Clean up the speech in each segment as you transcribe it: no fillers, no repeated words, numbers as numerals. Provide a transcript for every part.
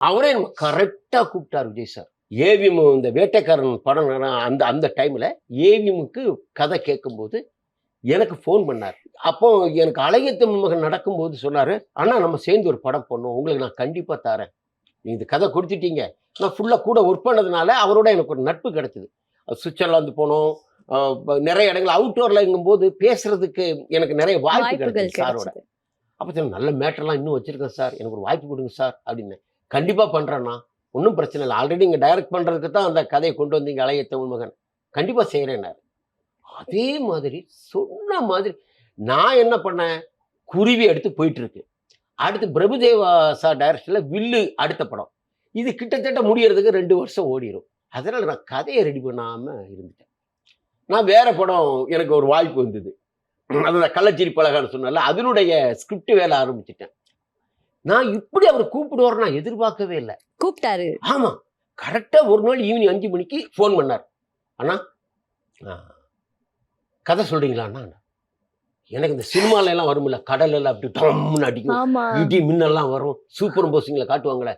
அவரே நம்ம கரெக்டாக கூப்பிட்டார் விஜய் சார். ஏவிஎம் இந்த வேட்டைக்காரன் படம் அந்த அந்த டைமில் ஏவிஎம்முக்கு கதை கேட்கும்போது எனக்கு ஃபோன் பண்ணார். அப்போ எனக்கு அழகிய தமிழ் மகன் நடக்கும்போது சொன்னார், அண்ணா நம்ம சேர்ந்து ஒரு படம் பண்ணுவோம், உங்களுக்கு நான் கண்டிப்பாக தரேன், நீ இந்த கதை கொடுத்துட்டீங்க. நான் ஃபுல்லாக கூட ஒர்க் பண்ணதுனால அவரோட எனக்கு ஒரு நட்பு கிடைச்சிது. சுவிட்சர்லாந்து போனோம், நிறைய இடங்கள் அவுட்டோர்லங்கும்போது பேசுறதுக்கு எனக்கு நிறைய வாய்ப்பு கிடைச்சிது சாரோட. அப்போ சார் நல்ல மேட்டர்லாம் இன்னும் வச்சுருக்கேன் சார், எனக்கு ஒரு வாய்ப்பு கொடுங்க சார் அப்படின்னு. கண்டிப்பாக பண்ணுறேண்ணா, ஒன்றும் பிரச்சனை இல்லை, ஆல்ரெடி இங்கே டைரக்ட் பண்ணுறதுக்கு தான் அந்த கதையை கொண்டு வந்தீங்க அழகிய தமிழ் மகன், கண்டிப்பாக செய்கிறேன்னாரு. அதே மாதிரி சொன்ன மாதிரி நான் என்ன பண்ணேன், குருவி எடுத்து போயிட்டு இருக்கு. அடுத்து பிரபுதேவா சார் டைரக்ஷனில் வில்லு அடுத்த படம். இது கிட்டத்தட்ட முடியறதுக்கு 2 வருஷம் ஓடிடும். அதனால் நான் கதையை ரெடி பண்ணாமல் இருந்துட்டேன். நான் வேற படம் எனக்கு ஒரு வாய்ப்பு வந்தது, அதுதான் கள்ளச்சிரி பலகான்னு சொன்னால அதனுடைய ஸ்கிரிப்ட் வேலை ஆரம்பிச்சிட்டேன். நான் இப்படி அவர் கூப்பிடுவார் நான் எதிர்பார்க்கவே இல்லை. கூப்பிட்டாரு. ஆமா, கரெக்டா ஒரு நாள் ஈவினிங் 5 மணிக்கு ஃபோன் பண்ணார். அண்ணா கதை சொல்றீங்களா அண்ணா? எனக்கு இந்த சினிமால எல்லாம் வரும்ல, கடல் எல்லாம் அப்படி டம்னு அடிக்கும், இடி மின்னெல்லாம் வரும், சூப்பர் இம்போசிங்ல காட்டுவாங்களே,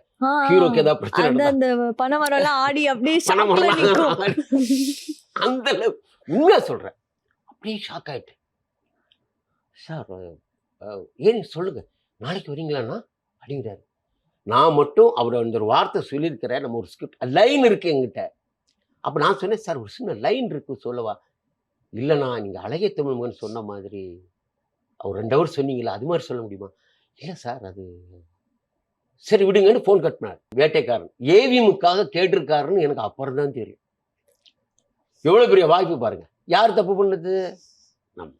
ஹீரோக்கு ஏதாவது பிரச்சனை அந்த பனைமரம் எல்லாம் ஆடி அப்படியே அந்த உண்மையா சொல்றேன், அப்படியே ஷாக் ஆயிட்டேன். சார் ஏன் சொல்லுங்க, நாளைக்கு வரீங்களாண்ணா அப்படிங்கிறாரு. நான் மட்டும் அவர் அந்த ஒரு வார்த்தை சொல்லியிருக்கிறேன், நம்ம ஒரு ஸ்கிரிப்ட் லைன் இருக்கு எங்கிட்ட. அப்போ நான் சொன்னேன், சார் ஒரு சின்ன லைன் இருக்கு சொல்லவா? இல்லைண்ணா நீங்கள் அழகிய தமிழ் மகன் சொன்ன மாதிரி அவர் 2 ஹவர் சொன்னீங்களா, அது மாதிரி சொல்ல முடியுமா? இல்லை சார் அது சரி விடுங்கன்னு ஃபோன் கட்டினார். வேட்டைக்காரன் ஏவிஎம்முக்காக கேட்டிருக்காருன்னு எனக்கு அப்புறம் தான் தெரியும். எவ்வளோ பெரிய வாய்ப்பு பாருங்க, யார் தப்பு பண்ணது? நம்ம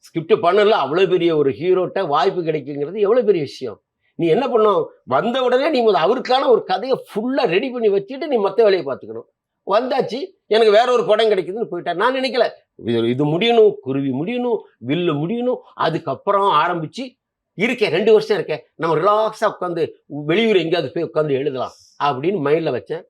ஸ்கிரிப்ட் பண்ணல, அவ்வளோ பெரிய ஒரு ஹீரோட்ட வாய்ப்பு கிடைக்குங்கிறது எவ்வளோ பெரிய விஷயம். நீ என்ன பண்ணும், வந்த உடனே நீ அவருக்கான ஒரு கதையை ஃபுல்லாக ரெடி பண்ணி வச்சுட்டு நீ மற்ற வேலையை பார்த்துக்கணும். வந்தாச்சு, எனக்கு வேற ஒரு படம் கிடைக்குதுன்னு போயிட்டேன். நான் நினைக்கல இது முடியணும், குருவி முடியணும், வில்லு முடியணும், அதுக்கப்புறம் ஆரம்பிச்சு இருக்கேன் 2 வருஷம் இருக்கேன், நம்ம ரிலாக்ஸாக உட்காந்து வெளியூர் எங்கேயாவது போய் உட்காந்து எழுதலாம் அப்படின்னு மைண்டில் வச்சேன்.